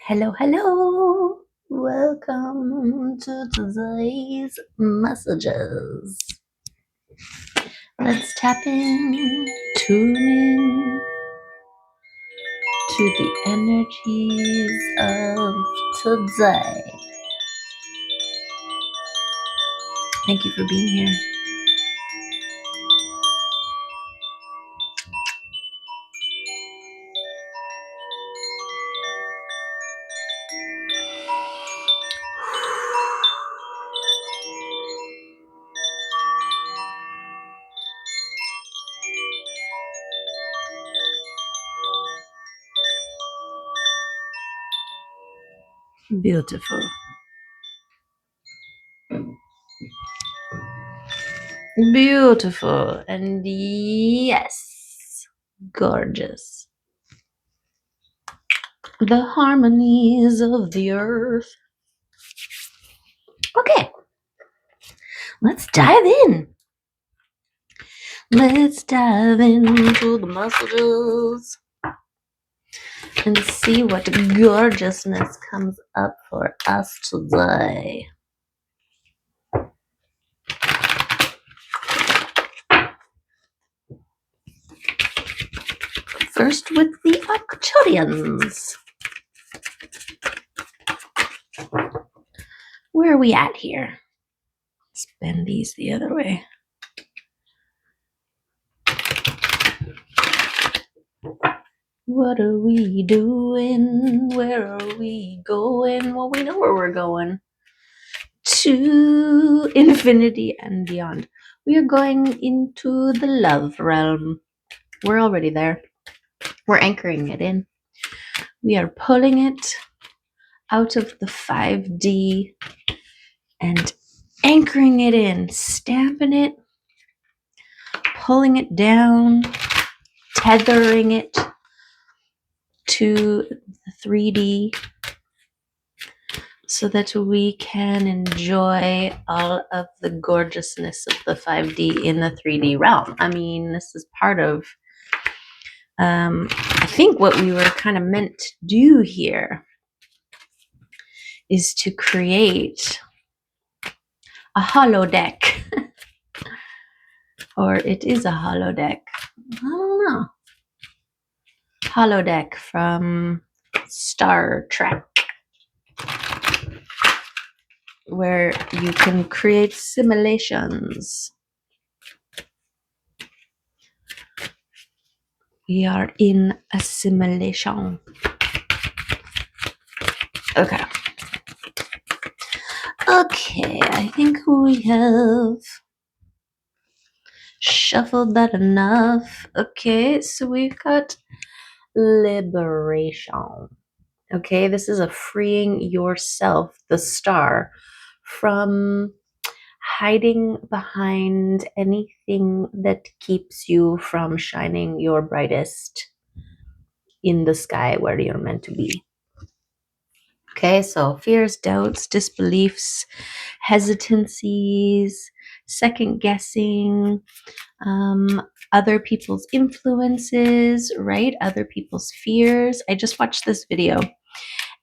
Hello, hello. Welcome to today's messages. Let's tap in, tune in to the energies of today. Thank you for being here. Beautiful. Beautiful. And yes, gorgeous. The harmonies of the earth. Okay, let's dive in. Let's dive into the messages and see what gorgeousness comes up for us today. First with the Arcturians. Where are we at here? Let's bend these the other way. What are we doing? Where are we going? Well, we know where we're going. To infinity and beyond. We are going into the love realm. We're already there. We're anchoring it in. We are pulling it out of the 5D and anchoring it in, stamping it, pulling it down, tethering it to the 3D so that we can enjoy all of the gorgeousness of the 5D in the 3D realm. I mean, this is part of, I think what we were kind of meant to do here is to create a holodeck. Or it is a holodeck. I don't know. Holodeck from Star Trek, where you can create simulations. We are in a simulation. Okay. Okay, I think we have shuffled that enough. Okay, so we've got liberation. Okay, this is a freeing yourself, the star, from hiding behind anything that keeps you from shining your brightest in the sky where you're meant to be. Okay, so fears, doubts, disbeliefs, hesitancies, second guessing, other people's influences, right? Other people's fears. I just watched this video,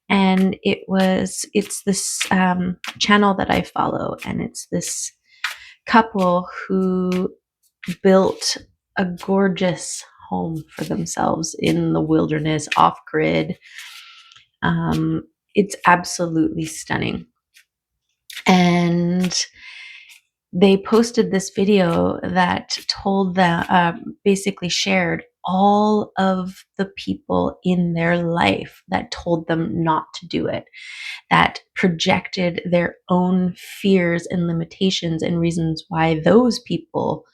and it's this channel that I follow, and it's this couple who built a gorgeous home for themselves in the wilderness, off grid. It's absolutely stunning. And they posted this video that told them, basically shared all of the people in their life that told them not to do it, that projected their own fears and limitations and reasons why those people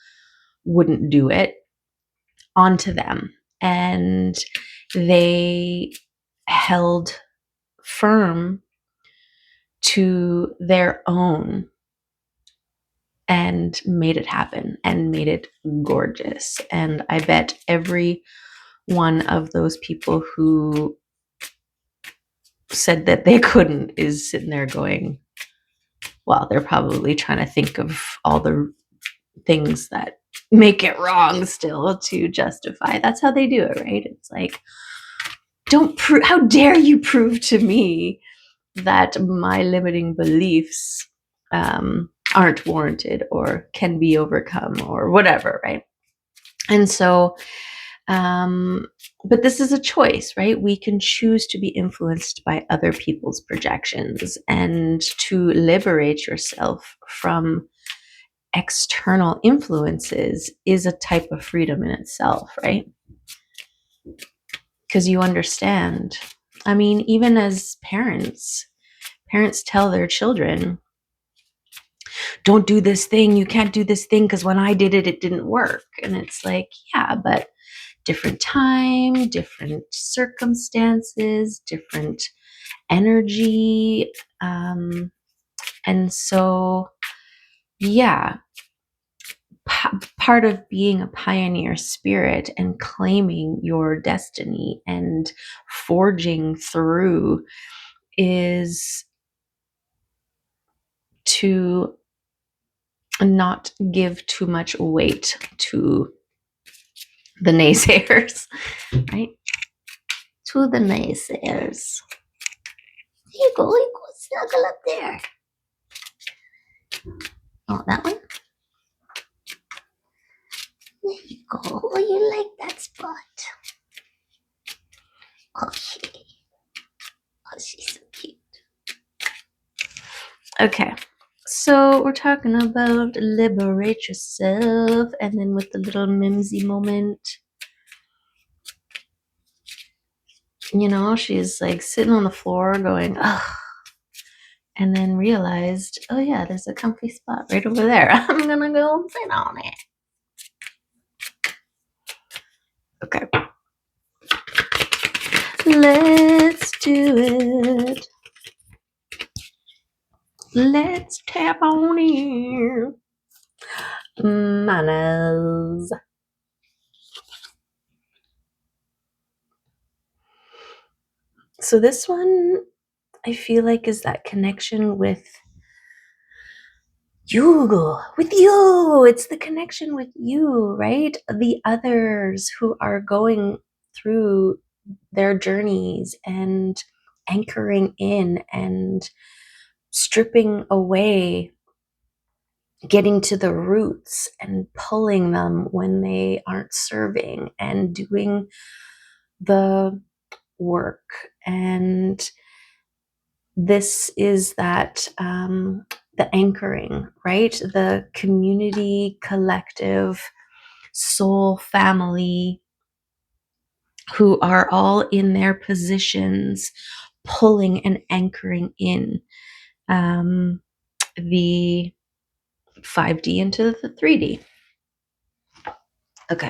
wouldn't do it onto them. And they held firm to their own and made it happen and made it gorgeous. And I bet every one of those people who said that they couldn't is sitting there going, well, they're probably trying to think of all the things that make it wrong still to justify. That's how they do it, right? It's like, how dare you prove to me that my limiting beliefs aren't warranted or can be overcome or whatever, right? And so, but this is a choice, right? We can choose to be influenced by other people's projections, and to liberate yourself from external influences is a type of freedom in itself, right? Because you understand. I mean, even as parents tell their children, don't do this thing, you can't do this thing because when I did it, it didn't work. And it's like, yeah, but different time, different circumstances, different energy. And so, yeah, part of being a pioneer spirit and claiming your destiny and forging through is to not give too much weight to the naysayers, right? To the naysayers. Here you go, snuggle up there. Oh, that one? There you go. Oh, you like that spot. Okay. Oh, she's so cute. Okay. So we're talking about liberate yourself, and then with the little mimsy moment, you know, she's like sitting on the floor going, ugh, and then realized, oh yeah, there's a comfy spot right over there. I'm gonna go and sit on it. Okay. Let's do it. Let's tap on here. Manners. So this one, I feel like, is that connection with you. It's the connection with you, right? The others who are going through their journeys and anchoring in and stripping away, getting to the roots and pulling them when they aren't serving, and doing the work. And this is that the anchoring, right? The community, collective, soul family who are all in their positions, pulling and anchoring in the 5D into the 3D. Okay.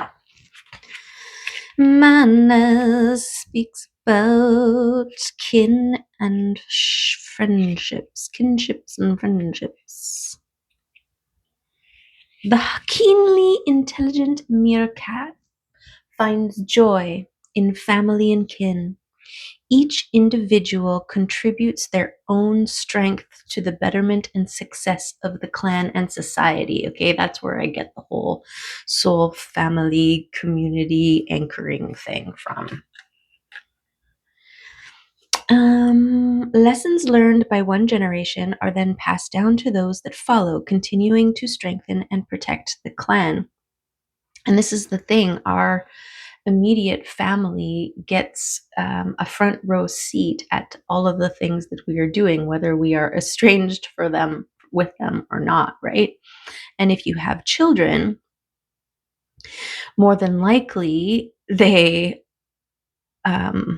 Manas speaks about kin and friendships, kinships and friendships. The keenly intelligent meerkat finds joy in family and kin. Each individual contributes their own strength to the betterment and success of the clan and society. Okay, that's where I get the whole soul family community anchoring thing from. Lessons learned by one generation are then passed down to those that follow, continuing to strengthen and protect the clan. And this is the thing, our immediate family gets a front row seat at all of the things that we are doing, whether we are estranged with them or not, right? And if you have children, more than likely they are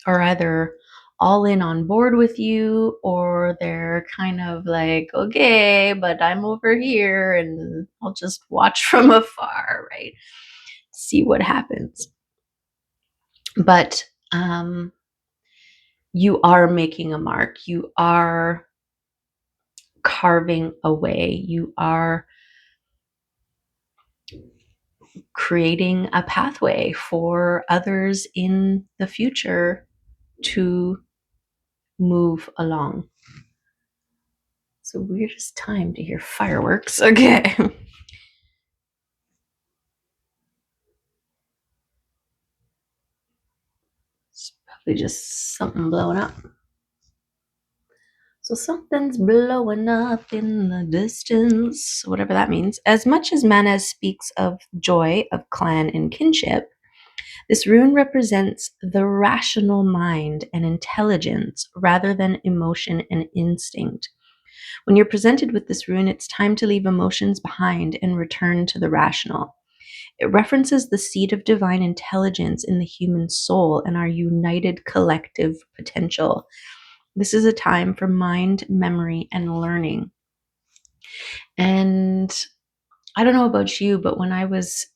either all in on board with you, or they're kind of like, okay, but I'm over here and I'll just watch from afar, right? See what happens. But you are making a mark. You are carving away. You are creating a pathway for others in the future to move along. So weirdest time to hear fireworks. Okay. Probably just something blowing up. So something's blowing up in the distance, whatever that means. As much as Mana speaks of joy, of clan, and kinship, this rune represents the rational mind and intelligence rather than emotion and instinct. When you're presented with this rune, it's time to leave emotions behind and return to the rational. It references the seed of divine intelligence in the human soul and our united collective potential. This is a time for mind, memory, and learning. And I don't know about you, but when I was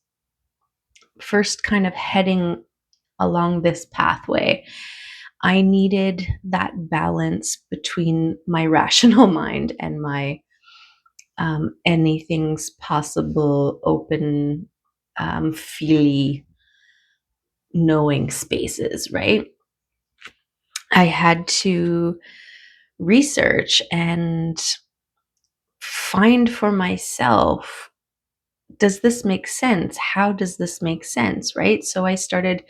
first kind of heading along this pathway, I needed that balance between my rational mind and my anything's possible, open, feely, knowing spaces, right? I had to research and find for myself, does this make sense? How does this make sense, right? So I started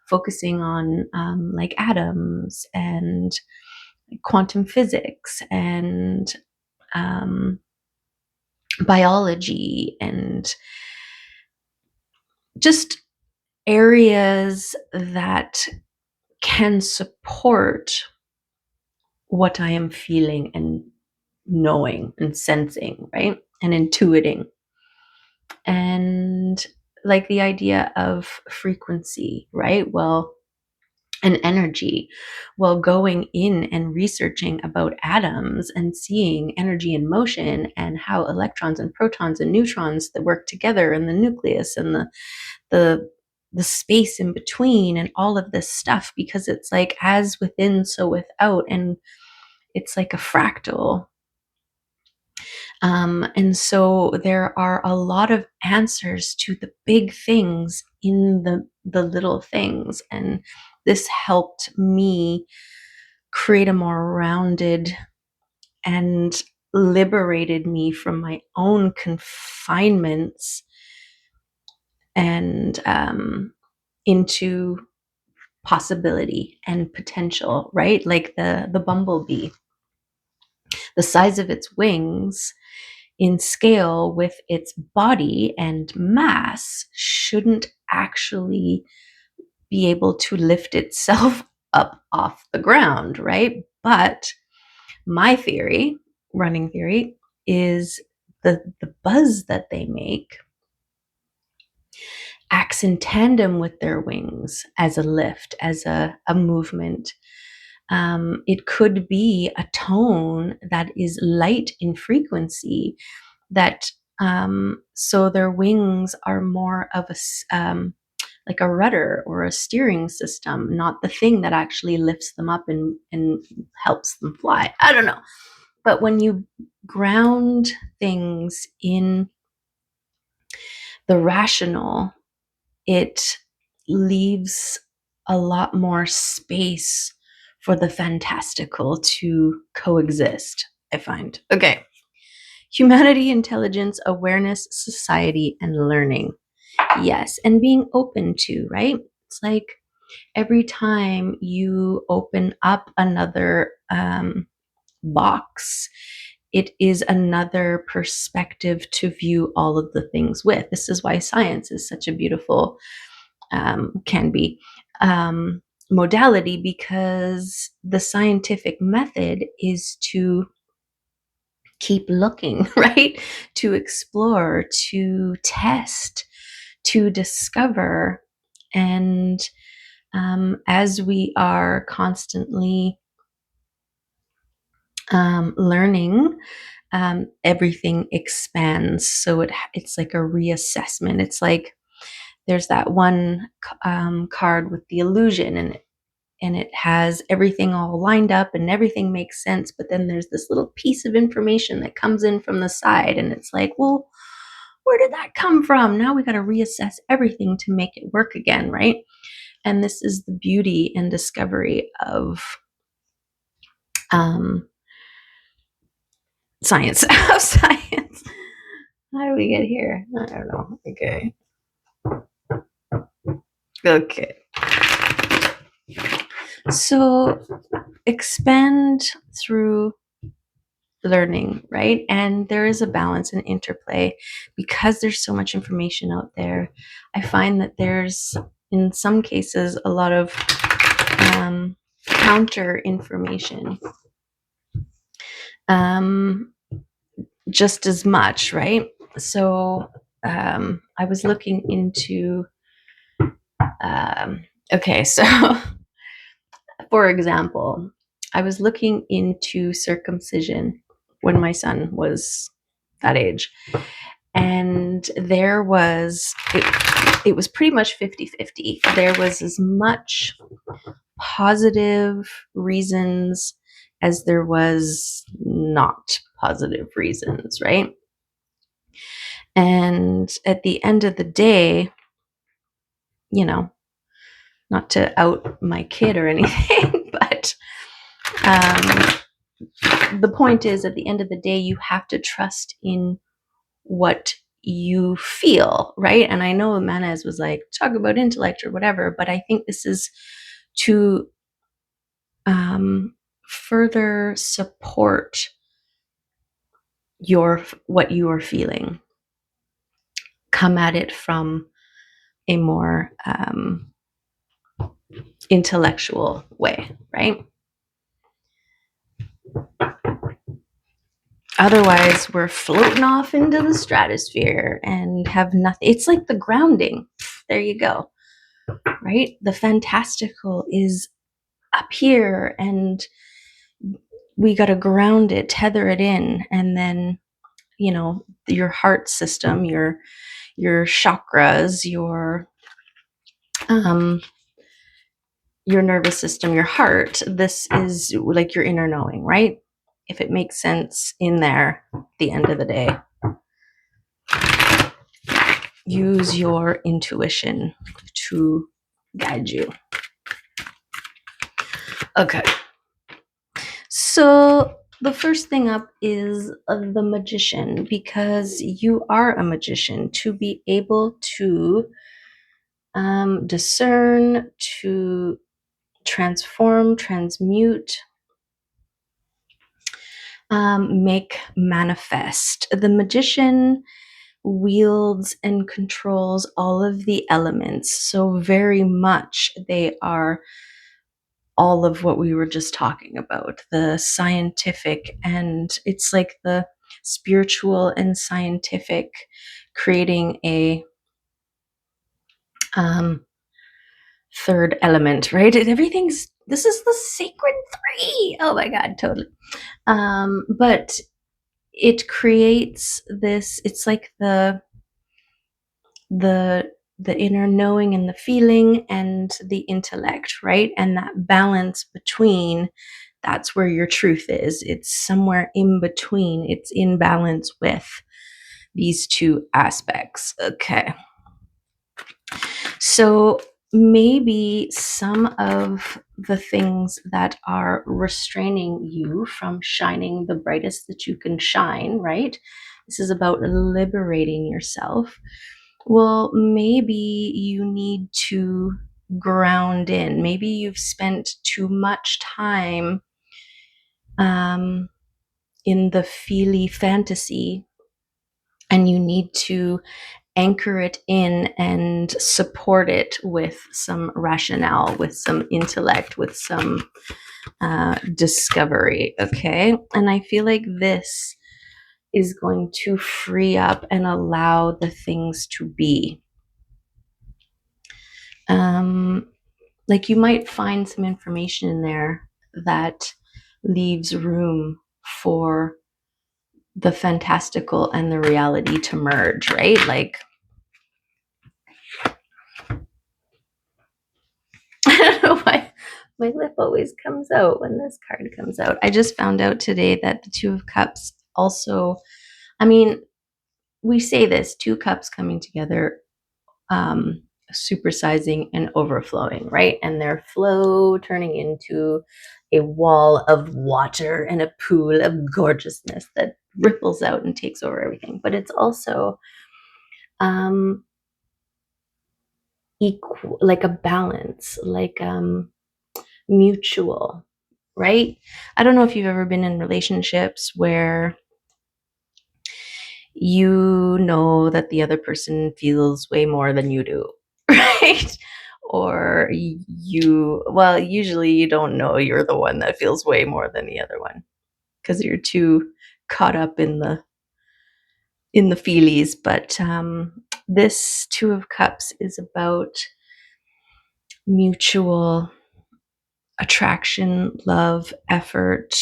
focusing on like atoms and quantum physics and biology and just areas that can support what I am feeling and knowing and sensing, right? And intuiting. And like the idea of frequency, right? Well, and energy. Well, going in and researching about atoms and seeing energy in motion and how electrons and protons and neutrons that work together in the nucleus and the the space in between and all of this stuff, because it's like as within so without, and it's like a fractal. And so there are a lot of answers to the big things in the little things, and this helped me create a more rounded and liberated me from my own confinements and into possibility and potential, right? Like the bumblebee, the size of its wings in scale with its body and mass shouldn't actually be able to lift itself up off the ground, right? But my theory, running theory, is the buzz that they make acts in tandem with their wings as a lift, as a movement. It could be a tone that is light in frequency, that so their wings are more of like a rudder or a steering system, not the thing that actually lifts them up and helps them fly. I don't know. But when you ground things in the rational, it leaves a lot more space for the fantastical to coexist, I find. Okay. Humanity, intelligence, awareness, society, and learning. Yes. And being open to, right? It's like every time you open up another box, it is another perspective to view all of the things with. This is why science is such a beautiful, can be, modality, because the scientific method is to keep looking, right? To explore, to test, to discover. And as we are constantly learning, everything expands. So it's like a reassessment. It's like there's that one card with the illusion, and it has everything all lined up and everything makes sense. But then there's this little piece of information that comes in from the side, and it's like, well, where did that come from? Now we got to reassess everything to make it work again, right? And this is the beauty and discovery of science. Of science. How do we get here? I don't know. Okay. So expand through learning, right? And there is a balance and interplay because there's so much information out there. I find that there's, in some cases, a lot of counter information just as much, right? So I was looking into, okay, so for example, I was looking into circumcision when my son was that age. And there was, it was pretty much 50-50. There was as much positive reasons as there was not positive reasons, right? And at the end of the day, you know, not to out my kid or anything, but the point is, at the end of the day, you have to trust in what you feel, right? And I know Manez was like, talk about intellect or whatever, but I think this is to further support what you are feeling. Come at it from a more intellectual way, right? Otherwise, we're floating off into the stratosphere and have nothing. It's like the grounding. There you go, right? The fantastical is up here, and we got to ground it, tether it in, and then, you know, your heart system, your chakras, your nervous system, your heart. This is like your inner knowing, right? If it makes sense in there, at the end of the day, use your intuition to guide you. Okay. So the first thing up is the magician, because you are a magician. To be able to discern, to transform, transmute, make manifest. The magician wields and controls all of the elements. So very much they are all of what we were just talking about, the scientific, and it's like the spiritual and scientific, creating a third element, right? And this is the sacred three. Oh my God, totally. But it creates this, it's like the inner knowing and the feeling and the intellect, right? And that balance between, that's where your truth is. It's somewhere in between. It's in balance with these two aspects. Okay. So maybe some of the things that are restraining you from shining the brightest that you can shine, right? This is about liberating yourself. Well, maybe you need to ground in. Maybe you've spent too much time in the feely fantasy, and you need to anchor it in and support it with some rationale, with some intellect, with some discovery. Okay. And I feel like this is going to free up and allow the things to be. Like, you might find some information in there that leaves room for the fantastical and the reality to merge, right? Like, I don't know why my lip always comes out when this card comes out. I just found out today that the Two of Cups also, I mean, we say this, two cups coming together, supersizing and overflowing, right? And their flow turning into a wall of water and a pool of gorgeousness that ripples out and takes over everything. But it's also equal, like a balance, like mutual, right? I don't know if you've ever been in relationships where you know that the other person feels way more than you do, right? Or well, usually you don't know you're the one that feels way more than the other one because you're too caught up in the feelies. But this Two of Cups is about mutual attraction, love, effort,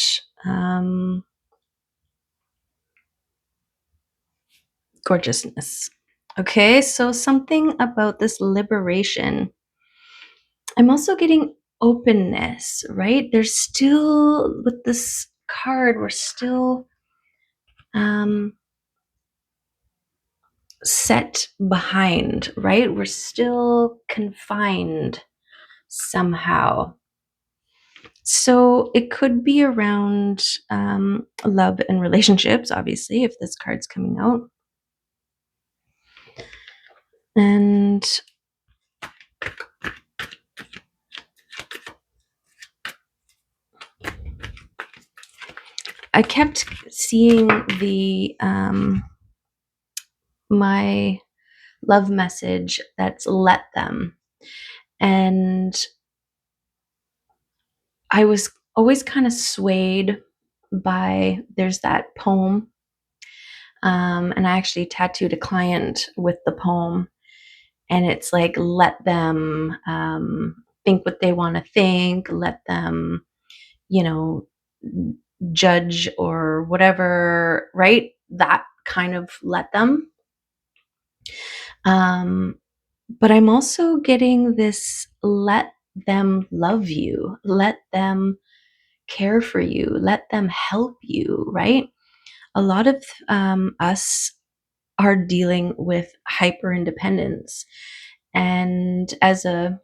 gorgeousness. Okay, so something about this liberation. I'm also getting openness, right? There's still, with this card, we're still set behind, right? We're still confined somehow. So it could be around love and relationships, obviously, if this card's coming out. And I kept seeing my love message that's let them. And I was always kind of swayed by, there's that poem. And I actually tattooed a client with the poem. And it's like, let them think what they want to think, let them, judge or whatever, right? That kind of let them. But I'm also getting this, let them love you, let them care for you, let them help you, right? A lot of us are dealing with hyper independence. And as a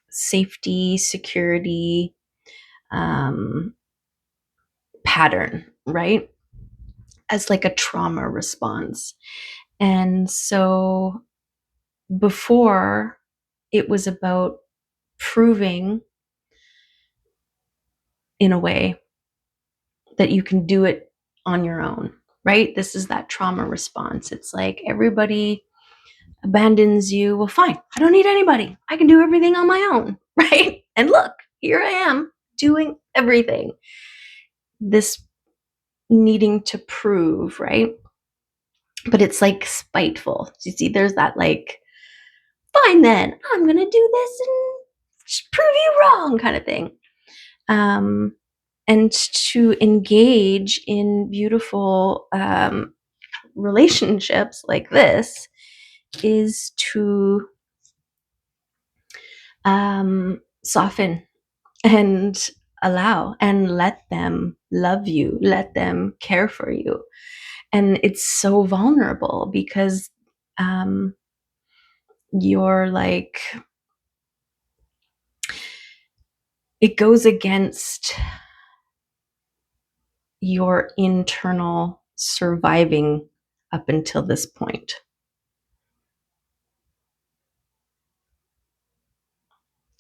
safety, security um, pattern, right? As like a trauma response. And so before, it was about proving in a way that you can do it on your own, right? This is that trauma response. It's like everybody abandons you. Well, fine. I don't need anybody. I can do everything on my own, right? And look, here I am doing everything. This needing to prove, right? But it's like spiteful. You see, there's that like, fine then, I'm going to do this and prove you wrong kind of thing. And to engage in beautiful relationships like this is to soften and allow and let them love you, let them care for you. And it's so vulnerable because you're like, it goes against your internal surviving up until this point.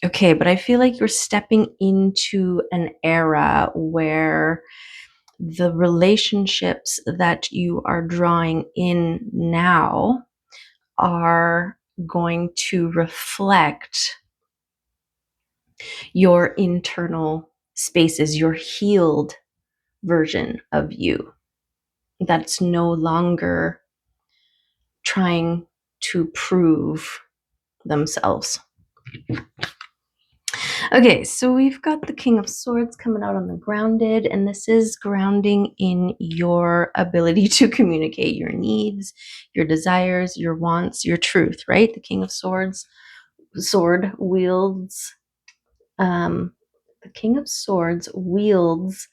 Okay, but I feel like you're stepping into an era where the relationships that you are drawing in now are going to reflect your internal spaces, your healed version of you that's no longer trying to prove themselves. Okay, so we've got the King of Swords coming out on the grounded, and this is grounding in your ability to communicate your needs, your desires, your wants, your truth, right? The King of Swords wields the King of Swords wields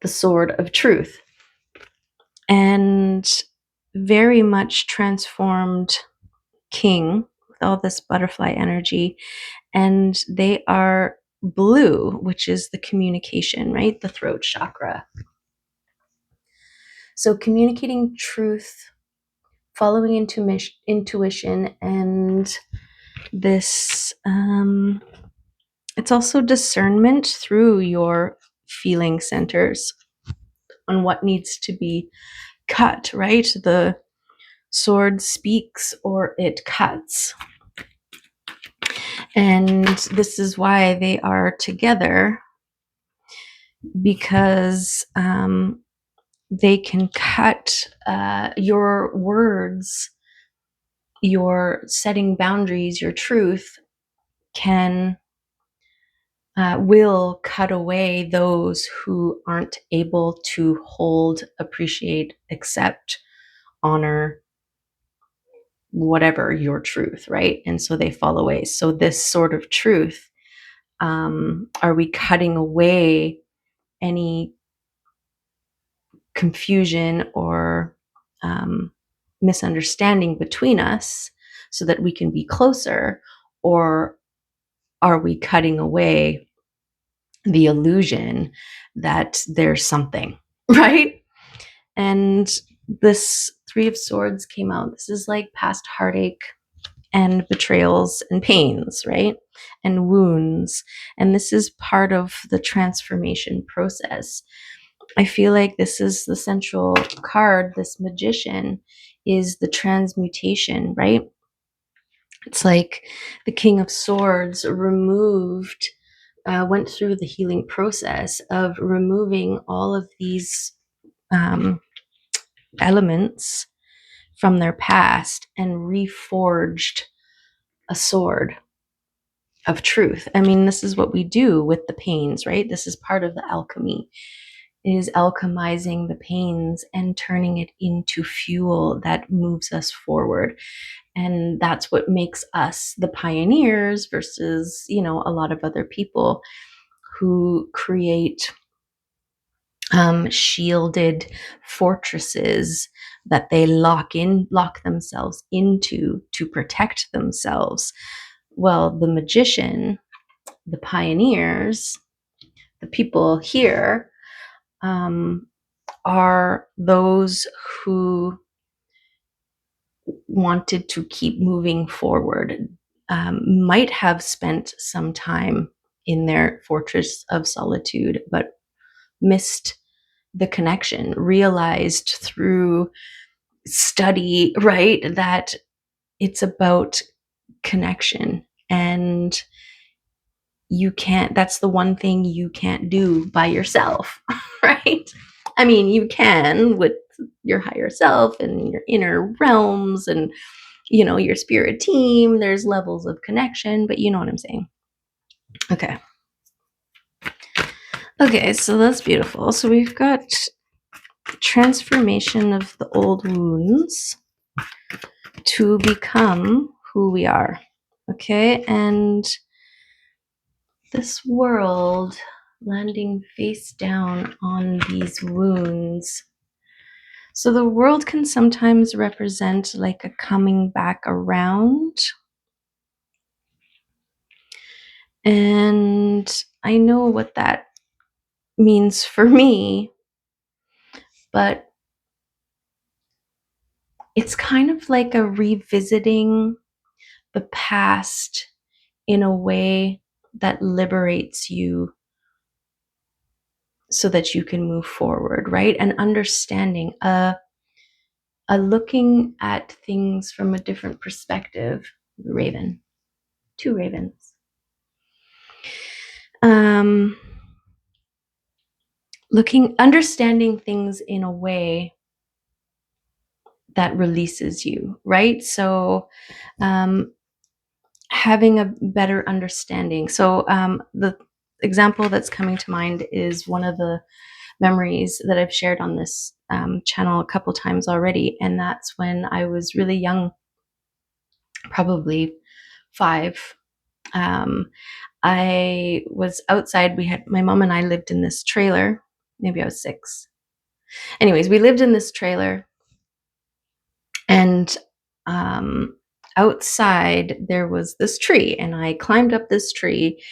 the sword of truth, and very much transformed king with all this butterfly energy. And they are blue, which is the communication, right? The throat chakra. So communicating truth, following intuition, and this It's also discernment through your feeling centers on what needs to be cut, right? The sword speaks or it cuts. And this is why they are together, because they can cut your words, your setting boundaries, your truth can will cut away those who aren't able to hold, appreciate, accept, honor, whatever your truth, right? And so they fall away. So this sort of truth, are we cutting away any confusion or misunderstanding between us so that we can be closer? Or are we cutting away the illusion that there's something, right? And this Three of Swords came out. This is like past heartache and betrayals and pains, right? And wounds. And this is part of the transformation process. I feel like this is the central card. This Magician is the transmutation, right? It's like the King of Swords removed, went through the healing process of removing all of these elements from their past and reforged a sword of truth. I mean, this is what we do with the pains, right? This is part of the alchemy, is alchemizing the pains and turning it into fuel that moves us forward. And that's what makes us the pioneers versus, you know, a lot of other people who create shielded fortresses that they lock themselves into to protect themselves. Well, the magician, the pioneers, the people here, are those who wanted to keep moving forward, might have spent some time in their fortress of solitude, but missed the connection, realized through study, right, that it's about connection. And you can't, that's the one thing you can't do by yourself, right? I mean, you can with your higher self and your inner realms and, you know, your spirit team. There's levels of connection, but you know what I'm saying. Okay. Okay, so that's beautiful. So we've got transformation of the old wounds to become who we are. Okay, and this world landing face down on these wounds. So the world can sometimes represent like a coming back around. And I know what that means for me, but it's kind of like a revisiting the past in a way that liberates you so that you can move forward, right? And understanding, a looking at things from a different perspective. Raven, two ravens. Understanding things in a way that releases you, right? So having a better understanding. So the example that's coming to mind is one of the memories that I've shared on this channel a couple times already. And that's when I was really young, probably 5. I was outside. My mom and I lived in this trailer. Maybe I was 6. Anyways, we lived in this trailer, and outside there was this tree, and I climbed up this tree,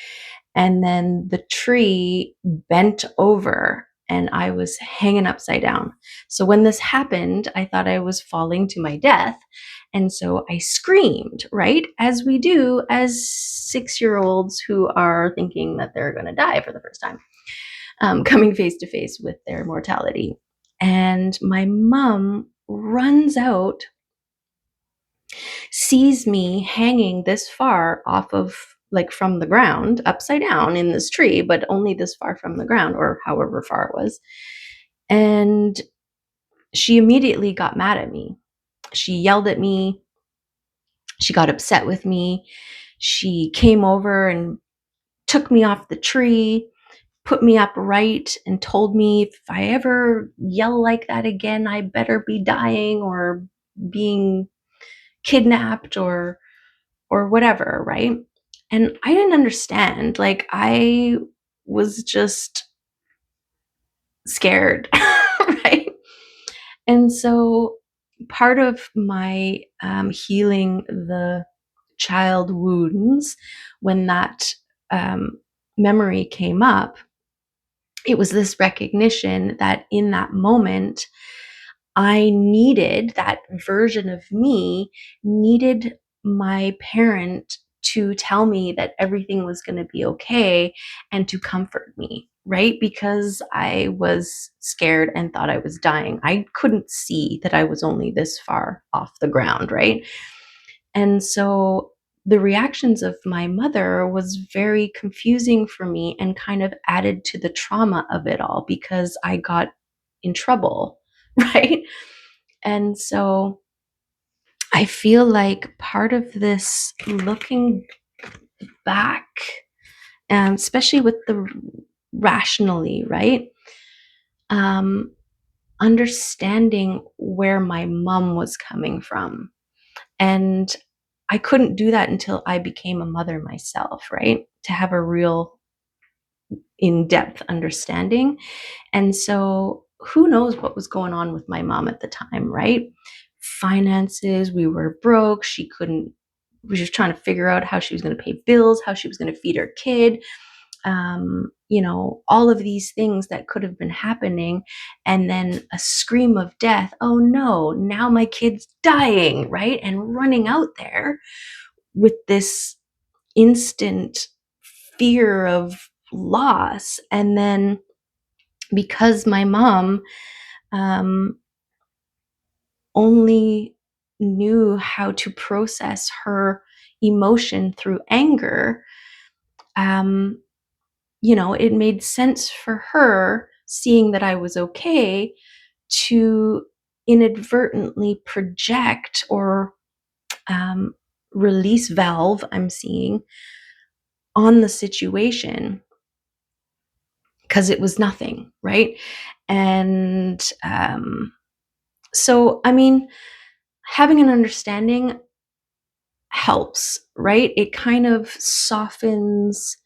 and then the tree bent over and I was hanging upside down. So when this happened, I thought I was falling to my death. And so I screamed, right? As we do as 6-year-olds who are thinking that they're going to die for the first time, coming face to face with their mortality. And my mom runs out, sees me hanging this far off of, like, from the ground, upside down in this tree, but only this far from the ground, or however far it was. And she immediately got mad at me. She yelled at me. She got upset with me. She came over and took me off the tree, put me upright, and told me if I ever yell like that again, I better be dying or being kidnapped or whatever, right? And I didn't understand. Like, I was just scared, right? And so part of my healing the child wounds, when that memory came up, it was this recognition that in that moment, I needed that version of me, needed my parent to tell me that everything was going to be okay and to comfort me, right? Because I was scared and thought I was dying. I couldn't see that I was only this far off the ground, right? And so the reactions of my mother was very confusing for me and kind of added to the trauma of it all because I got in trouble, right? And so I feel like part of this looking back, especially with the rationally, right? Um, Understanding where my mom was coming from. And I couldn't do that until I became a mother myself, right? To have a real in-depth understanding. And so who knows what was going on with my mom at the time, right? Finances, we were broke. She couldn't, we were just trying to figure out how she was going to pay bills, how she was going to feed her kid. All of these things that could have been happening. And then a scream of death. Oh no, now my kid's dying, right? And running out there with this instant fear of loss. And then because my mom um, only knew how to process her emotion through anger, um, it made sense for her, seeing that I was okay, to inadvertently project or um, release valve, I'm seeing, on the situation because it was nothing, right? And so, I mean, having an understanding helps, right? It kind of softens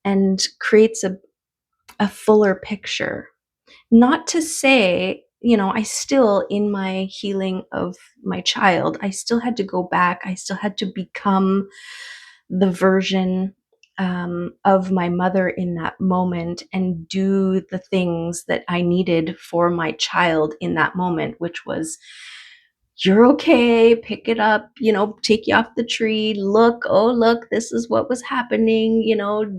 and creates a fuller picture. Not to say, I still, in my healing of my child, I still had to go back. I still had to become the version of my mother in that moment and do the things that I needed for my child in that moment, which was, you're okay, pick it up, take you off the tree, look, oh, look, this is what was happening,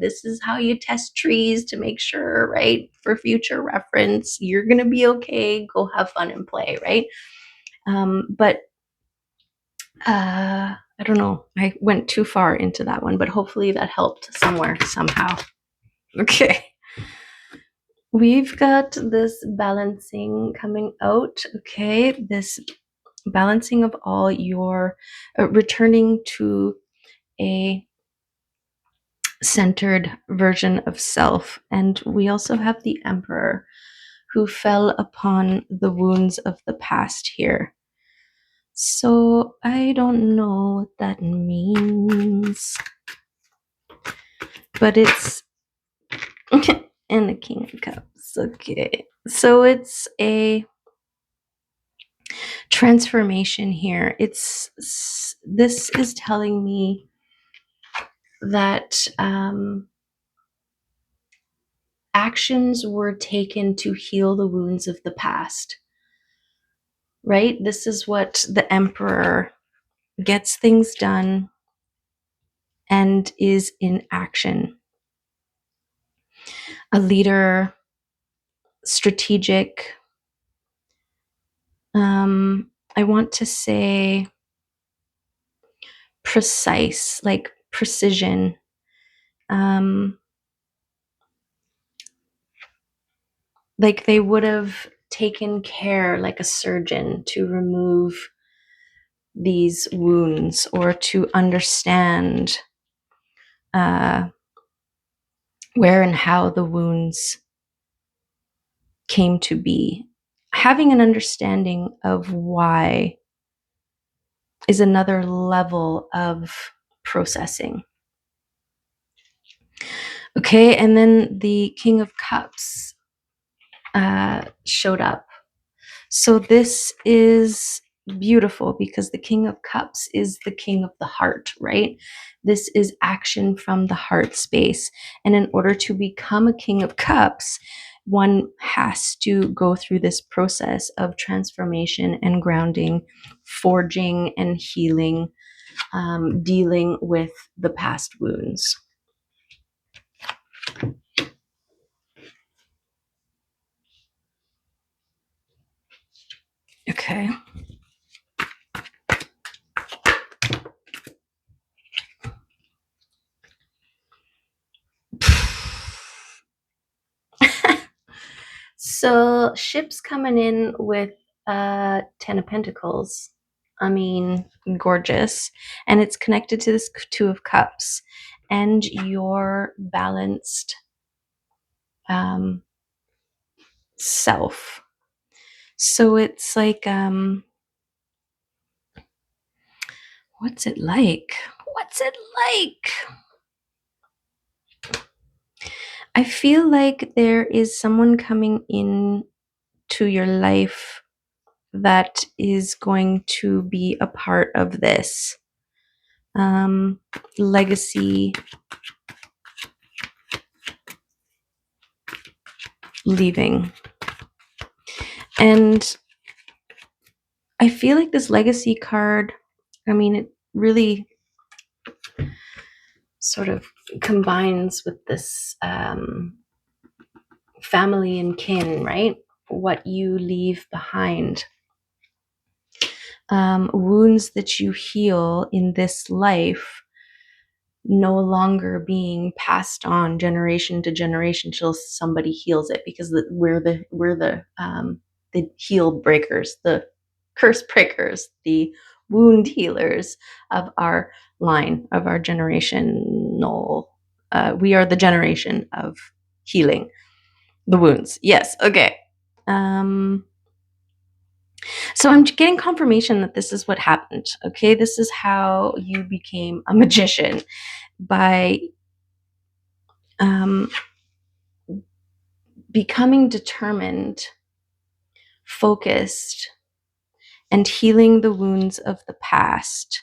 this is how you test trees to make sure, right? For future reference, you're going to be okay, go have fun and play, right? But I don't know, I went too far into that one, but hopefully that helped somewhere, somehow. Okay. We've got this balancing coming out, okay? This balancing of all your returning to a centered version of self. And we also have the Emperor, who fell upon the wounds of the past here. So I don't know what that means, but it's and the King of Cups. Okay, so it's a transformation here. This is telling me that actions were taken to heal the wounds of the past, right? This is what the Emperor gets things done, and is in action. A leader, strategic. I want to say precise, like precision. Like they would have taken care, like a surgeon, to remove these wounds or to understand where and how the wounds came to be. Having an understanding of why is another level of processing. Okay, and then the King of Cups showed up. So this is beautiful because the King of Cups is the king of the heart, right? This is action from the heart space. And in order to become a King of Cups, one has to go through this process of transformation and grounding, forging and healing, dealing with the past wounds. Okay. So ships coming in with 10 of Pentacles. I mean, gorgeous. And it's connected to this Two of Cups and your balanced self. So it's like, what's it like? What's it like? I feel like there is someone coming in to your life that is going to be a part of this legacy leaving. And I feel like this legacy card, I mean, it really sort of combines with this family and kin, right? What you leave behind. Wounds that you heal in this life no longer being passed on generation to generation till somebody heals it, because we're the heel breakers, the curse breakers, the wound healers of our line, of our generational. We are the generation of healing the wounds. Yes. Okay. So I'm getting confirmation that this is what happened. Okay. This is how you became a magician, by becoming determined, focused, and healing the wounds of the past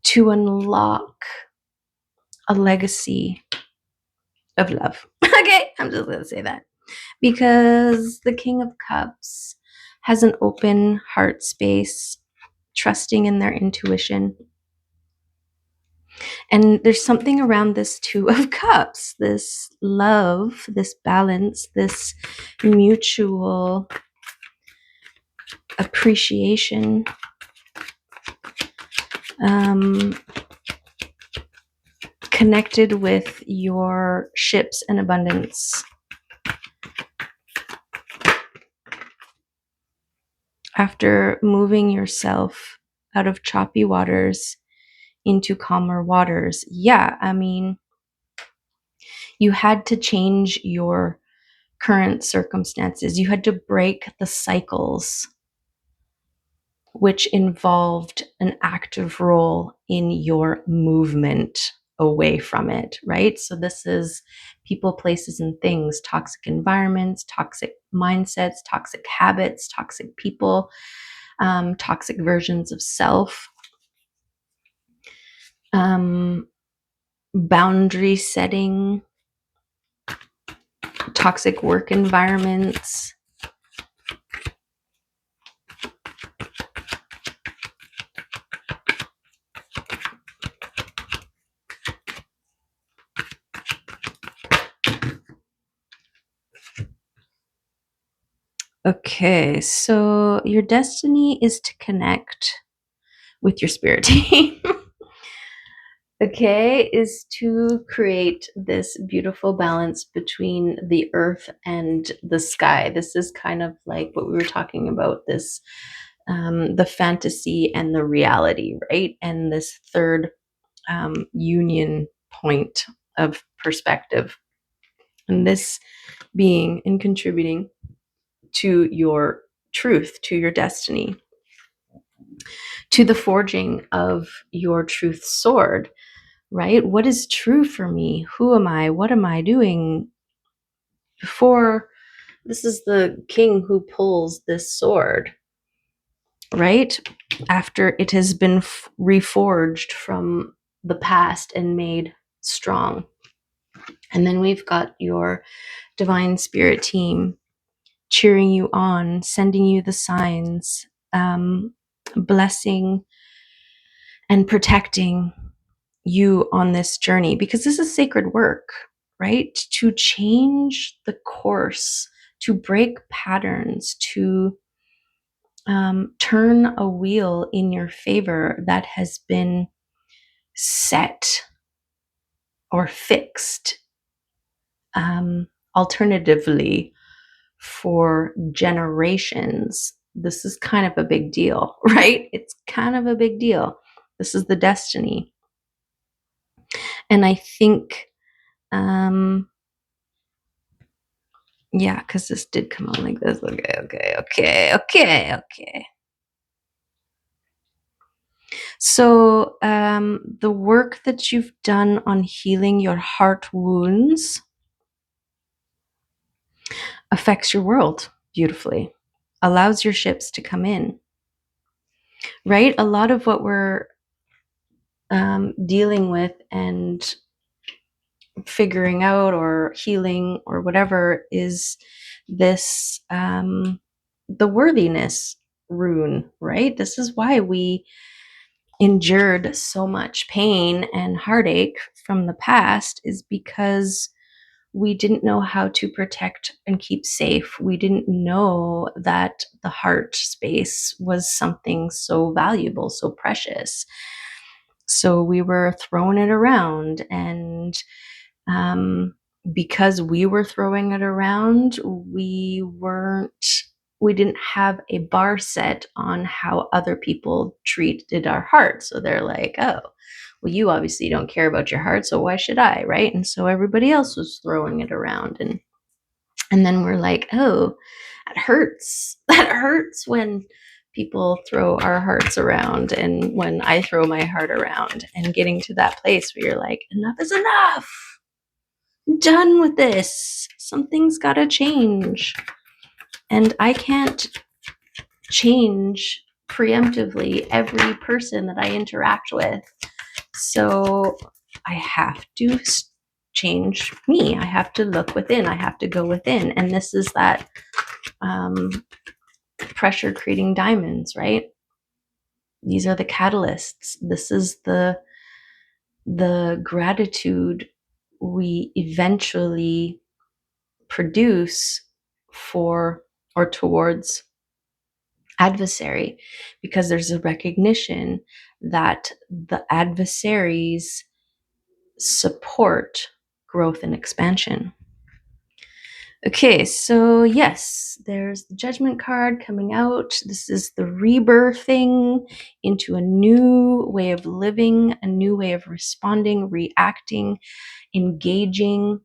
to unlock a legacy of love. Okay, I'm just going to say that. Because the King of Cups has an open heart space, trusting in their intuition. And there's something around this Two of Cups, this love, this balance, this mutual appreciation, connected with your ships and abundance. After moving yourself out of choppy waters into calmer waters, yeah, I mean, you had to change your current circumstances. You had to break the cycles, which involved an active role in your movement away from it, right? So this is people, places, and things, toxic environments, toxic mindsets, toxic habits, toxic people, toxic versions of self, boundary setting, toxic work environments. Okay, so your destiny is to connect with your spirit team. Okay, is to create this beautiful balance between the earth and the sky. This is kind of like what we were talking about, this the fantasy and the reality, right? And this third union point of perspective. And this being and contributing to your truth, to your destiny, to the forging of your truth sword, right? What is true for me? Who am I? What am I doing? Before, this is the king who pulls this sword, right? After it has been reforged from the past and made strong. And then we've got your divine spirit team cheering you on, sending you the signs, blessing and protecting you on this journey, because this is sacred work, right? To change the course, to break patterns, to turn a wheel in your favor that has been set or fixed, alternatively, for generations. This is kind of a big deal, right? It's kind of a big deal. This is the destiny. And I think, yeah, because this did come on like this. Okay. So, the work that you've done on healing your heart wounds affects your world beautifully, allows your ships to come in, right? A lot of what we're dealing with and figuring out or healing or whatever is this the worthiness rune, right? This is why we endured so much pain and heartache from the past, is because we didn't know how to protect and keep safe. We didn't know that the heart space was something so valuable, so precious. So we were throwing it around, and um, because we were throwing it around, we didn't have a bar set on how other people treated our heart. So they're like, oh, well, you obviously don't care about your heart, so why should I, right? And so everybody else was throwing it around, and then we're like, oh, that hurts. That hurts when people throw our hearts around, and when I throw my heart around, and getting to that place where you're like, enough is enough. I'm done with this. Something's got to change. And I can't change preemptively every person that I interact with. So I have to change me. I have to look within. I have to go within. And this is that pressure creating diamonds, right? These are the catalysts. This is the gratitude we eventually produce for or towards adversary, because there's a recognition that the adversaries support growth and expansion. Okay, so yes, there's the judgment card coming out. This is the rebirthing into a new way of living, a new way of responding, reacting, engaging,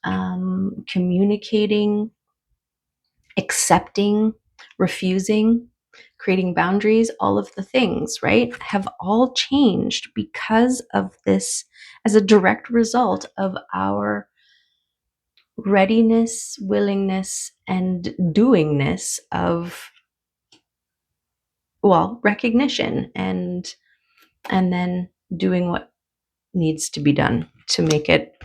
communicating, accepting, refusing, creating boundaries. All of the things, right, have all changed because of this, as a direct result of our readiness, willingness, and doingness of, well, recognition, and then doing what needs to be done to make it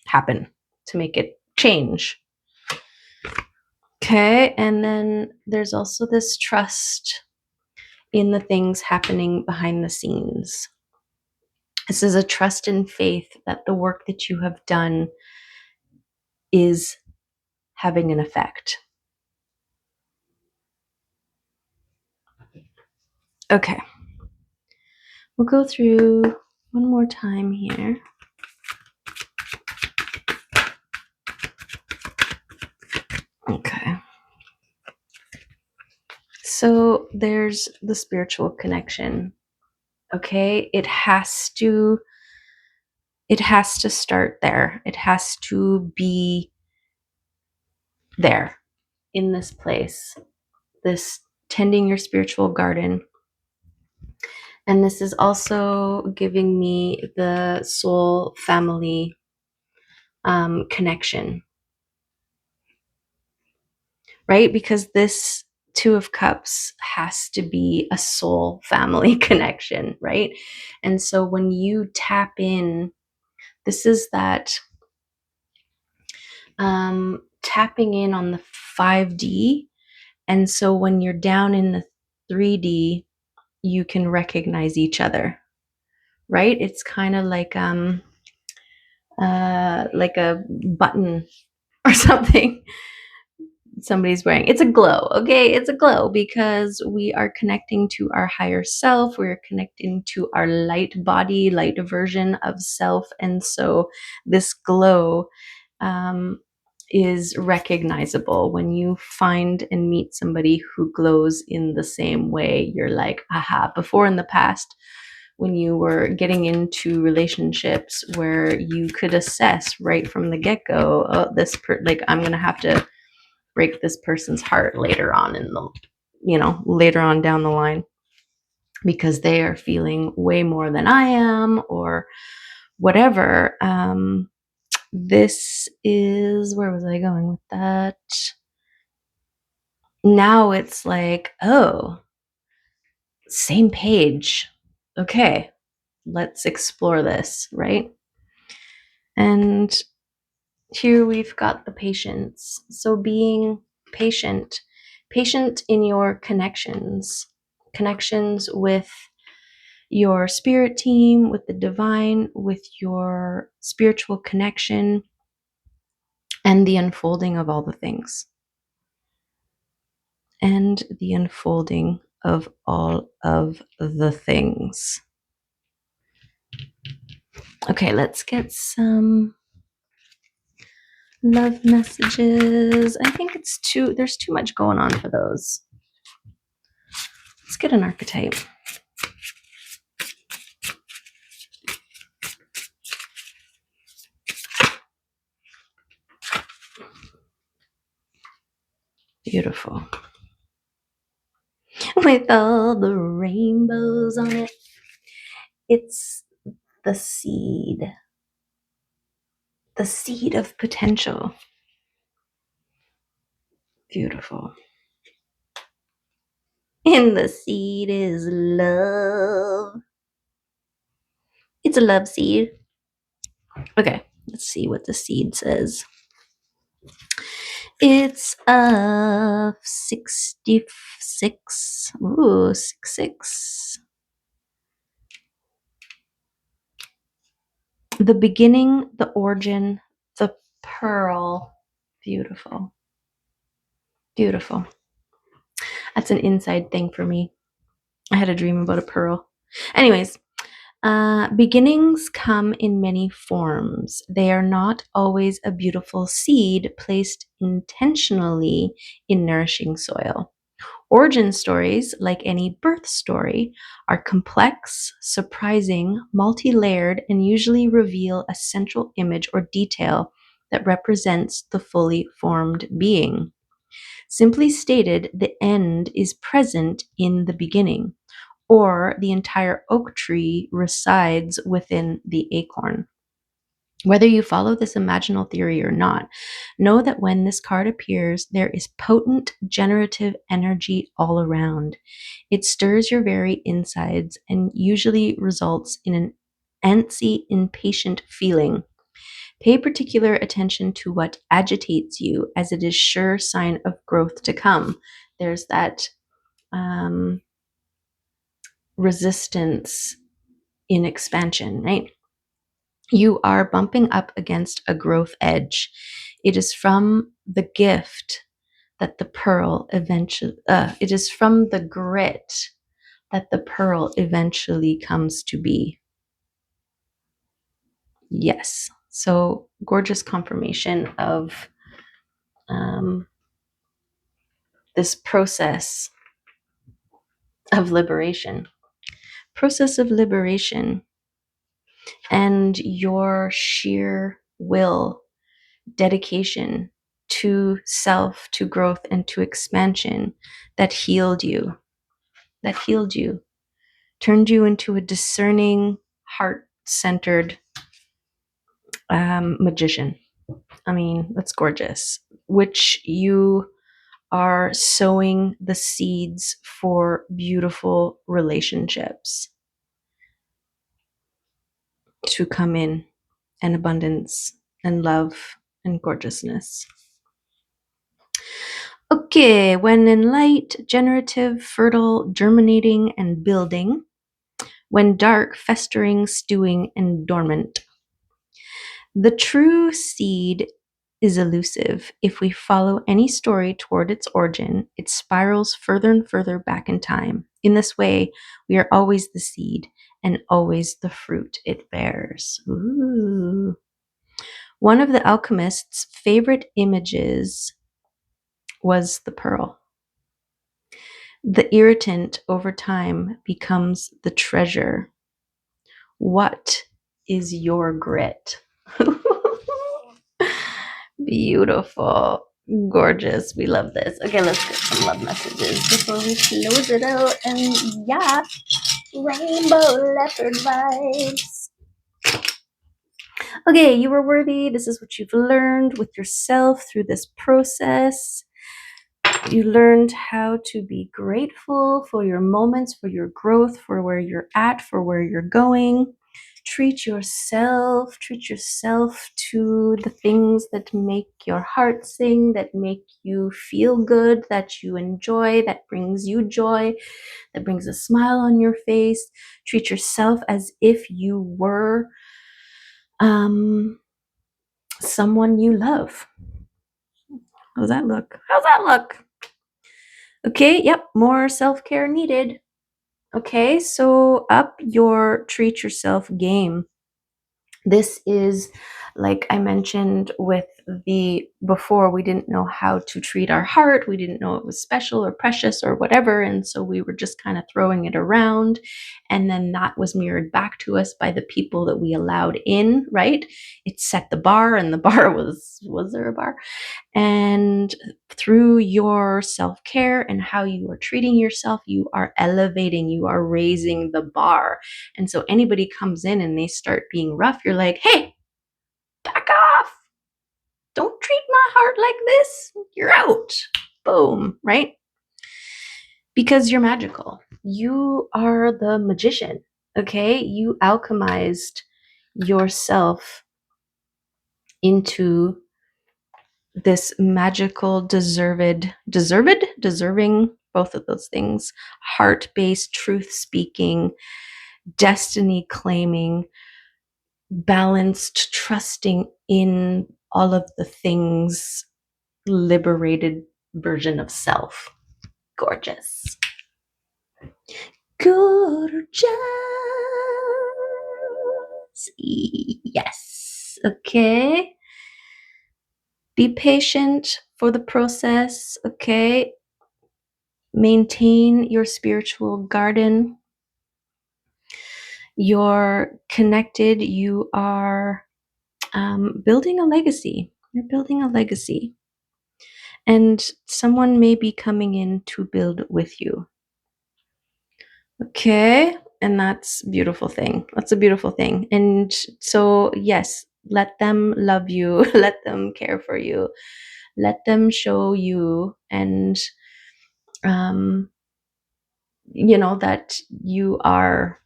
happen, to make it change. Okay, and then there's also this trust in the things happening behind the scenes. This is a trust and faith that the work that you have done is having an effect. Okay. We'll go through one more time here. Okay. So there's the spiritual connection. Okay. It has to start there. It has to be there in this place, this tending your spiritual garden. And this is also giving me the soul family connection, right? Because this Two of Cups has to be a soul family connection, right? And so when you tap in, this is that tapping in on the 5D. And so when you're down in the 3D, you can recognize each other, right? It's kind of like a button or something somebody's wearing. It's a glow, okay? It's a glow because we are connecting to our higher self. We're connecting to our light body, light version of self. And so this glow is recognizable. When you find and meet somebody who glows in the same way, you're like, aha. Before in the past, when you were getting into relationships where you could assess right from the get-go, oh, like I'm gonna have to break this person's heart later on later on down the line because they are feeling way more than I am or whatever. This is, where was I going with that? Now it's like, oh, same page. Okay, let's explore this, right? And here we've got the patience. So being patient in your connections with your spirit team, with the divine, with your spiritual connection, and the unfolding of all the things. And the unfolding of all of the things. Okay, let's get some love messages. I think there's too much going on for those. Let's get an archetype. Beautiful. With all the rainbows on it. It's the seed of potential. Beautiful. And the seed is love. It's a love seed. Okay, let's see what the seed says. It's a 66. Ooh, 66. The beginning, the origin, the pearl. Beautiful. Beautiful. That's an inside thing for me. I had a dream about a pearl. Anyways, beginnings come in many forms. They are not always a beautiful seed placed intentionally in nourishing soil. Origin stories, like any birth story, are complex, surprising, multi-layered, and usually reveal a central image or detail that represents the fully formed being. Simply stated, the end is present in the beginning, or the entire oak tree resides within the acorn. Whether you follow this imaginal theory or not, know that when this card appears, there is potent generative energy all around. It stirs your very insides and usually results in an antsy, impatient feeling. Pay particular attention to what agitates you, as it is sure sign of growth to come. There's that resistance in expansion, right? You are bumping up against a growth edge. It is from the gift that the pearl eventually, it is from the grit that the pearl eventually comes to be. Yes. So gorgeous confirmation of this process of liberation. Process of liberation and your sheer will, dedication to self, to growth, and to expansion that healed you, turned you into a discerning, heart-centered magician. I mean, that's gorgeous. Which you are sowing the seeds for beautiful relationships to come in, and abundance and love and gorgeousness. Okay, when in light, generative, fertile, germinating, and building. When dark, festering, stewing, and dormant. The true seed is elusive. If we follow any story toward its origin, it spirals further and further back in time. In this way, we are always the seed and always the fruit it bears. Ooh. One of the alchemist's favorite images was the pearl. The irritant over time becomes the treasure. What is your grit? Beautiful. Gorgeous. We love this. Okay, let's get some love messages before we close it out. And yeah, rainbow leopard vibes. Okay, you were worthy. This is what you've learned with yourself through this process. You learned how to be grateful for your moments, for your growth, for where you're at, for where you're going. Treat yourself to the things that make your heart sing, that make you feel good, that you enjoy, that brings you joy, that brings a smile on your face. Treat yourself as if you were someone you love. How's that look? Okay, yep, more self-care needed. Okay, so up your treat yourself game. This is, like I mentioned with the before, we didn't know how to treat our heart. We didn't know it was special or precious or whatever. And so we were just kind of throwing it around. And then that was mirrored back to us by the people that we allowed in, right? It set the bar, and the bar was there a bar? And through your self-care and how you are treating yourself, you are elevating, you are raising the bar. And so anybody comes in and they start being rough, you're like, hey, back off. Don't treat my heart like this. You're out. Boom, right? Because you're magical. You are the magician, okay? You alchemized yourself into this magical, deserving, both of those things, heart-based, truth-speaking, destiny-claiming, balanced, trusting in all of the things, liberated version of self. Gorgeous. Gorgeous. Yes. Okay. Be patient for the process, okay? Maintain your spiritual garden. You're connected. You are building a legacy. You're building a legacy. And someone may be coming in to build with you. Okay? And that's a beautiful thing. That's a beautiful thing. And so, yes, let them love you. Let them care for you. Let them show you and that you are,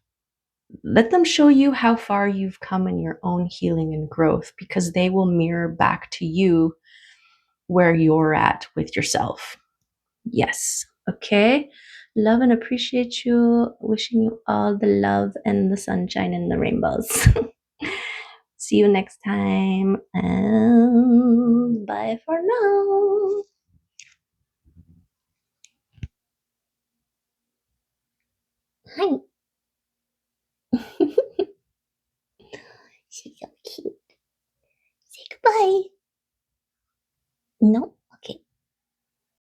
let them show you how far you've come in your own healing and growth, because they will mirror back to you where you're at with yourself. Yes. Okay. Love and appreciate you. Wishing you all the love and the sunshine and the rainbows. See you next time. And bye for now. Hi. She's so cute. Say goodbye. No.